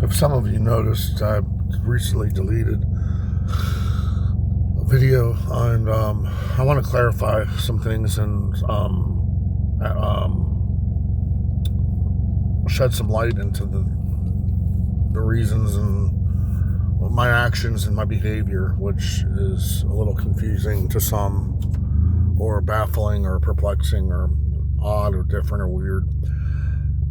If some of you noticed, I recently deleted a video, and I want to clarify some things and shed some light into the reasons and my actions and my behavior, which is a little confusing to some, or baffling, or perplexing, or odd, or different, or weird,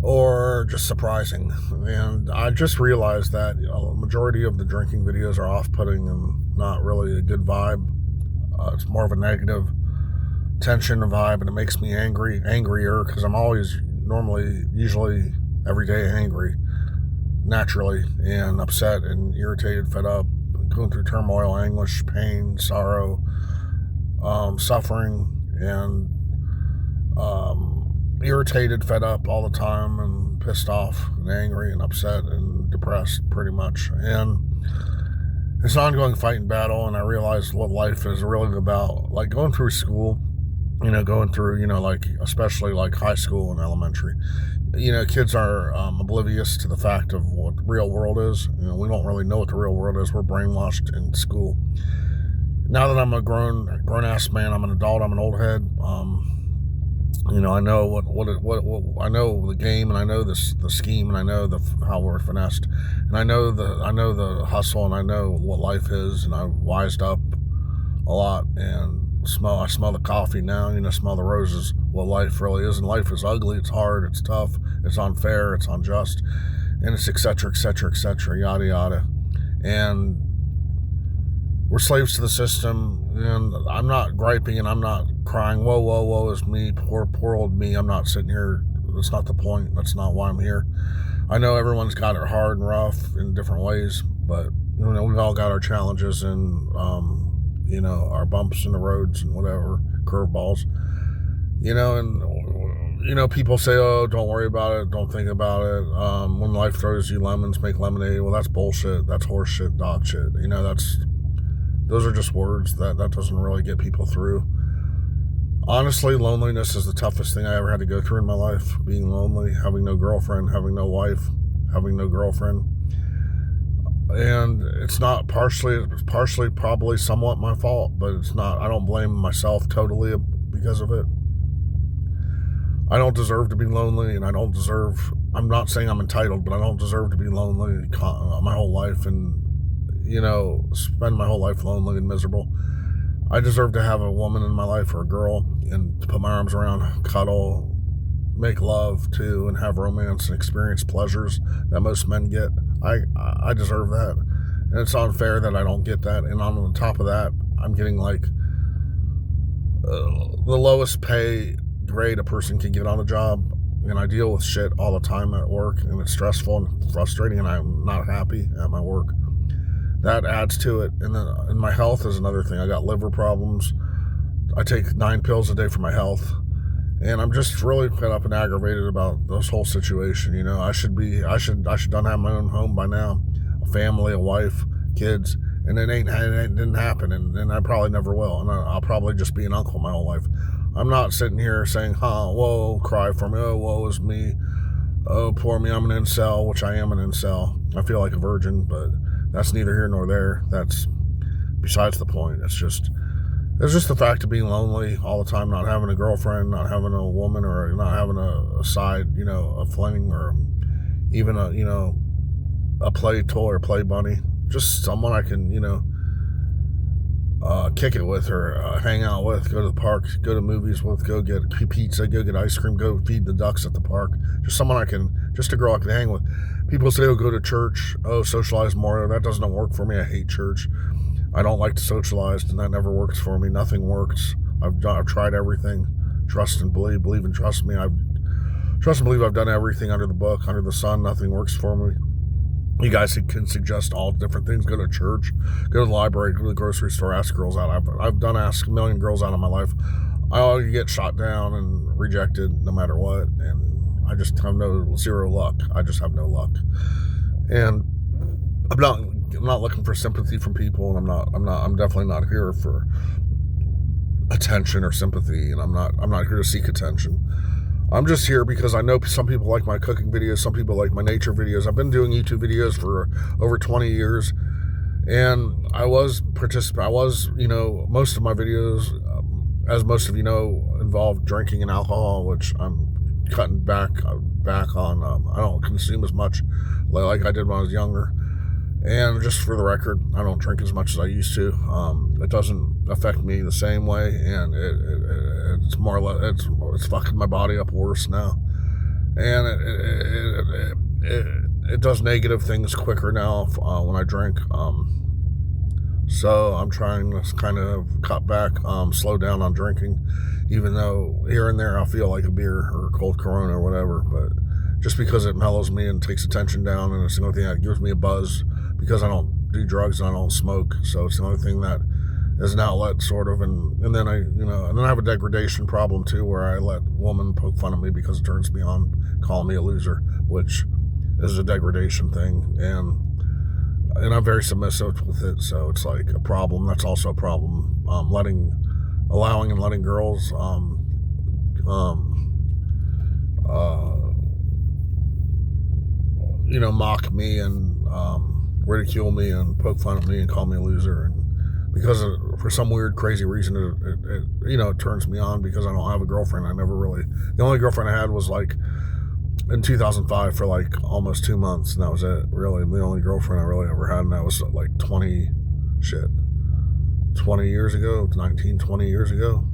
or just surprising. And I just realized that a majority of the drinking videos are off-putting and not really a good vibe. It's more of a negative tension vibe, and it makes me angrier, because I'm always usually every day angry, naturally, and upset and irritated, fed up, going through turmoil, anguish, pain, sorrow, suffering, and irritated, fed up all the time, and pissed off and angry and upset and depressed, pretty much. And it's an ongoing fight and battle, and I realized what life is really about. Like going through school, going through, like especially like high school and elementary, kids are oblivious to the fact of what the real world is. We don't really know what the real world is. We're brainwashed in school. Now that I'm a grown-ass man, I'm an adult, I'm an old head. I know what I know the game, and I know the scheme, and I know how we're finessed, and I know the hustle, and I know what life is, and I've wised up a lot, and I smell the coffee now, smell the roses, what life really is. And life is ugly, it's hard, it's tough, it's unfair, it's unjust, and it's etc., yada yada. And we're slaves to the system, and I'm not griping, and I'm not crying, woe is me, poor old me. I'm not sitting here. That's not the point. That's not why I'm here. I know everyone's got it hard and rough in different ways, but we've all got our challenges and our bumps in the roads and whatever, curveballs. And people say, oh, don't worry about it, don't think about it. When life throws you lemons, make lemonade. Well, that's bullshit. That's horse shit, dog shit. Those are just words that doesn't really get people through. Honestly, loneliness is the toughest thing I ever had to go through in my life. Being lonely, having no girlfriend, having no wife, having no girlfriend. And it's partially probably somewhat my fault, but it's not. I don't blame myself totally because of it. I don't deserve to be lonely, and I'm not saying I'm entitled, but I don't deserve to be lonely my whole life and spend my whole life lonely and miserable. I deserve to have a woman in my life, or a girl, and to put my arms around, cuddle, make love to, and have romance and experience pleasures that most men get. I deserve that, and it's unfair that I don't get that. And on top of that, I'm getting like the lowest pay grade a person can get on a job, and I deal with shit all the time at work, and it's stressful and frustrating, and I'm not happy at my work. That adds to it. And my health is another thing. I got liver problems. I take 9 pills a day for my health, and I'm just really fed up and aggravated about this whole situation. I should done have my own home by now, a family, a wife, kids, and it didn't happen, and I probably never will, and I'll probably just be an uncle my whole life. I'm not sitting here saying, whoa, cry for me, oh, woe is me, oh, poor me, I'm an incel, which I am an incel. I feel like a virgin, but that's neither here nor there. That's besides the point. It's just the fact of being lonely all the time, not having a girlfriend, not having a woman, or not having a side, a fling, or even a play toy or play bunny. Just someone I can, kick it with, or hang out with, go to the park, go to movies with, go get pizza, go get ice cream, go feed the ducks at the park. Just someone just a girl I can hang with. People say, oh, go to church, oh, socialize more. That doesn't work for me. I hate church. I don't like to socialize, and that never works for me. Nothing works. I've tried everything. Trust and believe and trust me. Trust and believe I've done everything under the book, under the sun. Nothing works for me. You guys can suggest all different things. Go to church, go to the library, go to the grocery store, ask girls out. I've done ask a million girls out in my life. I always get shot down and rejected no matter what, and I just have zero luck. I just have no luck, and I'm not looking for sympathy from people, and I'm definitely not here for attention or sympathy, and I'm not here to seek attention. I'm just here because I know some people like my cooking videos, some people like my nature videos. I've been doing YouTube videos for over 20 years, and I was, most of my videos, as most of you know, involve drinking and alcohol, which I'm cutting back on. I don't consume as much like I did when I was younger. And just for the record, I don't drink as much as I used to. It doesn't affect me the same way, and it's more or less, it's fucking my body up worse now, and it does negative things quicker now when I drink. So I'm trying to kind of cut back, slow down on drinking, even though here and there I'll feel like a beer or a cold Corona or whatever, but just because it mellows me and takes attention down, and it's the only thing that gives me a buzz, because I don't do drugs and I don't smoke, so it's the only thing that is an outlet, sort of, and then and then I have a degradation problem too, where I let women poke fun of me because it turns me on, calling me a loser, which is a degradation thing, and I'm very submissive with it, so it's like a problem. That's also a problem. Allowing and letting girls mock me and ridicule me and poke fun at me and call me a loser, and for some weird, crazy reason, it turns me on, because I don't have a girlfriend. The only girlfriend I had was like in 2005 for like almost 2 months, and that was it. Really, the only girlfriend I really ever had, and that was like 20 years ago, 20 years ago.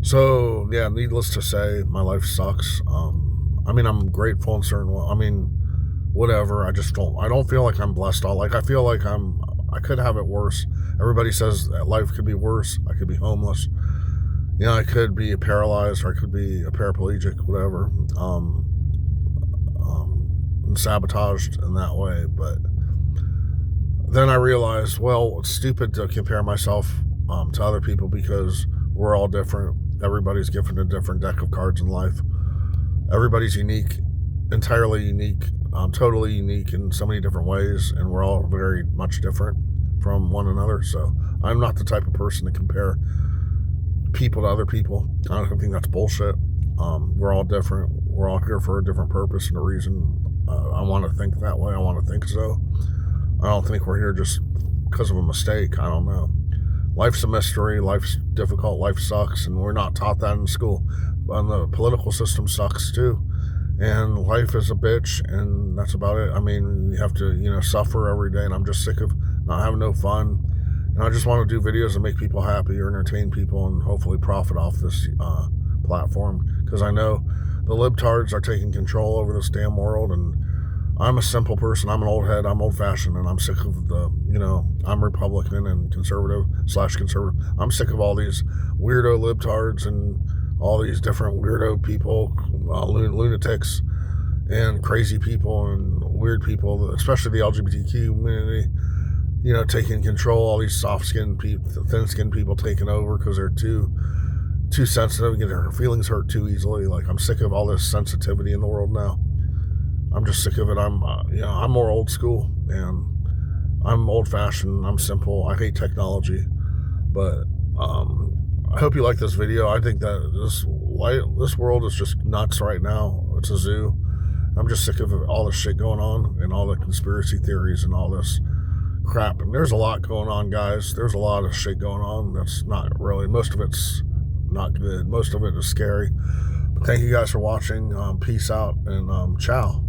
So yeah, needless to say, my life sucks. I'm grateful in certain way. Whatever. I don't feel like I'm blessed. I feel like I could have it worse. Everybody says that life could be worse. I could be homeless. I could be paralyzed, or I could be a paraplegic, whatever. And sabotaged in that way. But then I realized, well, it's stupid to compare myself to other people, because we're all different. Everybody's given a different deck of cards in life. Everybody's unique, entirely unique, totally unique in so many different ways, and we're all very much different from one another. So I'm not the type of person to compare people to other people. I don't think that's bullshit. We're all different. We're all here for a different purpose and a reason. I want to think that way. I want to think so. I don't think we're here just because of a mistake. I don't know. Life's a mystery. Life's difficult. Life sucks, and we're not taught that in school. And the political system sucks too. And life is a bitch, and that's about it. You have to, suffer every day, and I'm just sick of not having no fun. And I just want to do videos and make people happy or entertain people and hopefully profit off this platform, because I know the libtards are taking control over this damn world, and I'm a simple person. I'm an old head. I'm old-fashioned, and I'm sick of I'm Republican and conservative. I'm sick of all these weirdo libtards and all these different weirdo people, lunatics and crazy people and weird people, especially the LGBTQ community, taking control. All these soft-skinned people, thin-skinned people taking over because they're too sensitive and get their feelings hurt too easily. Like, I'm sick of all this sensitivity in the world now. I'm just sick of it. I'm more old school, and I'm old-fashioned. I'm simple. I hate technology, but I hope you like this video. I think that this world is just nuts right now. It's a zoo. I'm just sick of all this shit going on, and all the conspiracy theories and all this crap. And there's a lot going on, guys. There's a lot of shit going on that's not really, most of it's not good. Most of it is scary. But thank you guys for watching. Peace out, and ciao.